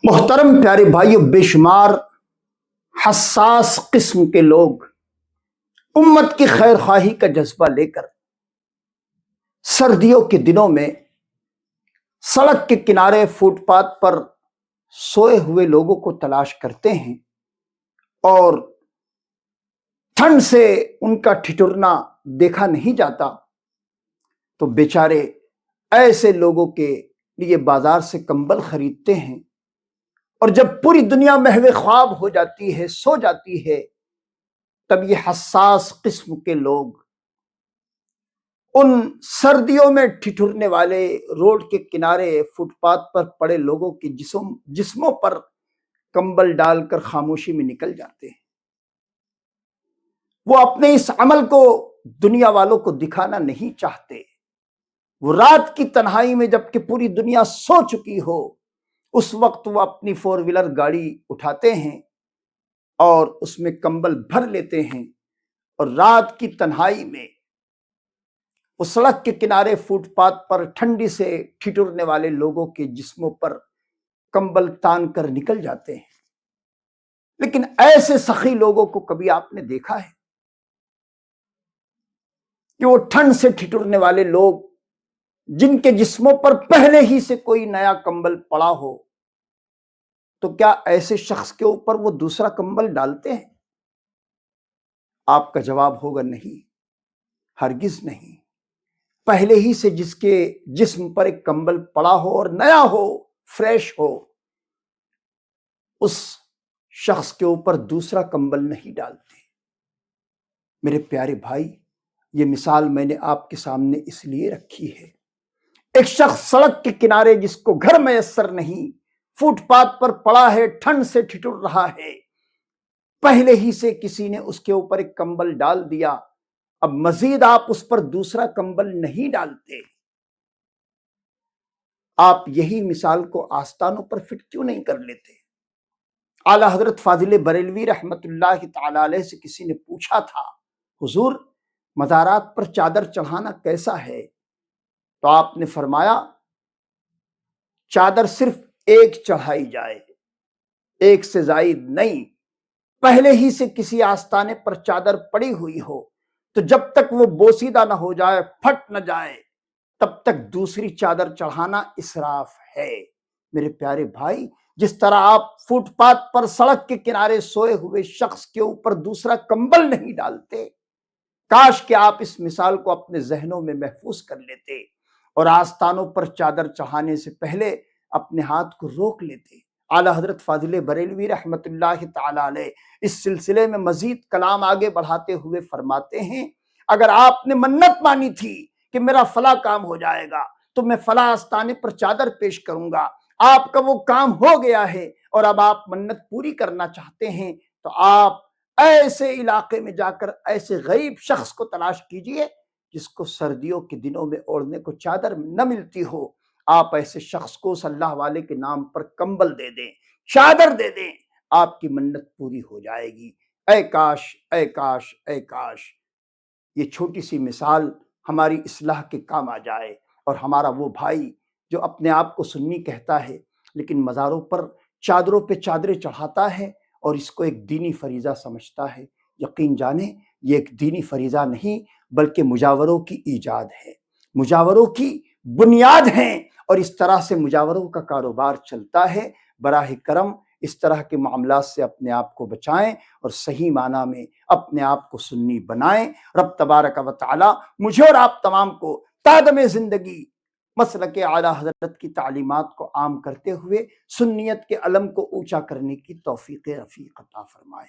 محترم پیارے بھائیو، بے شمار حساس قسم کے لوگ امت کی خیر خواہی کا جذبہ لے کر سردیوں کے دنوں میں سڑک کے کنارے فٹ پاتھ پر سوئے ہوئے لوگوں کو تلاش کرتے ہیں اور ٹھنڈ سے ان کا ٹھٹرنا دیکھا نہیں جاتا تو بیچارے ایسے لوگوں کے لیے بازار سے کمبل خریدتے ہیں، اور جب پوری دنیا محو خواب ہو جاتی ہے، سو جاتی ہے، تب یہ حساس قسم کے لوگ ان سردیوں میں ٹھٹرنے والے روڈ کے کنارے فٹ پاتھ پر پڑے لوگوں کے جسموں پر کمبل ڈال کر خاموشی میں نکل جاتے ہیں۔ وہ اپنے اس عمل کو دنیا والوں کو دکھانا نہیں چاہتے۔ وہ رات کی تنہائی میں جب کہ پوری دنیا سو چکی ہو، اس وقت وہ اپنی 4 ویلر گاڑی اٹھاتے ہیں اور اس میں کمبل بھر لیتے ہیں، اور رات کی تنہائی میں وہ سڑک کے کنارے فٹ پاتھ پر ٹھنڈی سے ٹھٹرنے والے لوگوں کے جسموں پر کمبل تان کر نکل جاتے ہیں۔ لیکن ایسے سخی لوگوں کو کبھی آپ نے دیکھا ہے کہ وہ ٹھنڈ سے ٹھٹرنے والے لوگ جن کے جسموں پر پہلے ہی سے کوئی نیا کمبل پڑا ہو، تو کیا ایسے شخص کے اوپر وہ دوسرا کمبل ڈالتے ہیں؟ آپ کا جواب ہوگا نہیں، ہرگز نہیں۔ پہلے ہی سے جس کے جسم پر ایک کمبل پڑا ہو اور نیا ہو، فریش ہو، اس شخص کے اوپر دوسرا کمبل نہیں ڈالتے۔ میرے پیارے بھائی، یہ مثال میں نے آپ کے سامنے اس لیے رکھی ہے۔ ایک شخص سڑک کے کنارے جس کو گھر میسر نہیں، فٹ پاتھ پر پڑا ہے، ٹھنڈ سے ٹھٹر رہا ہے، پہلے ہی سے کسی نے اس کے اوپر ایک کمبل ڈال دیا، اب مزید آپ اس پر دوسرا کمبل نہیں ڈالتے۔ آپ یہی مثال کو آستانوں پر فٹ کیوں نہیں کر لیتے؟ اعلیٰ حضرت فاضل بریلوی رحمت اللہ تعالی علیہ سے کسی نے پوچھا تھا، حضور مزارات پر چادر چڑھانا کیسا ہے؟ تو آپ نے فرمایا، چادر صرف ایک چڑھائی جائے، ایک سے زائد نہیں۔ پہلے ہی سے کسی آستانے پر چادر پڑی ہوئی ہو تو جب تک وہ بوسیدہ نہ ہو جائے، پھٹ نہ جائے، تب تک دوسری چادر چڑھانا اسراف ہے۔ میرے پیارے بھائی، جس طرح آپ فٹ پاتھ پر سڑک کے کنارے سوئے ہوئے شخص کے اوپر دوسرا کمبل نہیں ڈالتے، کاش کہ آپ اس مثال کو اپنے ذہنوں میں محفوظ کر لیتے اور آستانوں پر چادر چڑھانے سے پہلے اپنے ہاتھ کو روک لیتے۔ اعلیٰ حضرت فاضل بریلوی رحمت اللہ تعالی علیہ اس سلسلے میں مزید کلام آگے بڑھاتے ہوئے فرماتے ہیں، اگر آپ نے منت مانی تھی کہ میرا فلاں کام ہو جائے گا تو میں فلاں آستانے پر چادر پیش کروں گا، آپ کا وہ کام ہو گیا ہے اور اب آپ منت پوری کرنا چاہتے ہیں، تو آپ ایسے علاقے میں جا کر ایسے غریب شخص کو تلاش کیجئے جس کو سردیوں کے دنوں میں اوڑھنے کو چادر نہ ملتی ہو۔ آپ ایسے شخص کو اس اللہ والے کے نام پر کمبل دے دیں، چادر دے دیں، آپ کی منت پوری ہو جائے گی۔ اے کاش، اے کاش، اے کاش یہ چھوٹی سی مثال ہماری اصلاح کے کام آ جائے، اور ہمارا وہ بھائی جو اپنے آپ کو سنی کہتا ہے لیکن مزاروں پر چادروں پہ چادریں چڑھاتا ہے اور اس کو ایک دینی فریضہ سمجھتا ہے، یقین جانیں یہ ایک دینی فریضہ نہیں بلکہ مجاوروں کی ایجاد ہے، مجاوروں کی بنیاد ہیں، اور اس طرح سے مجاوروں کا کاروبار چلتا ہے۔ براہ کرم اس طرح کے معاملات سے اپنے آپ کو بچائیں اور صحیح معنی میں اپنے آپ کو سنی بنائیں۔ رب تبارک و تعالی مجھے اور آپ تمام کو تادم زندگی مسلک اعلیٰ حضرت کی تعلیمات کو عام کرتے ہوئے سنیت کے علم کو اونچا کرنے کی توفیق رفیق عطا فرمائے۔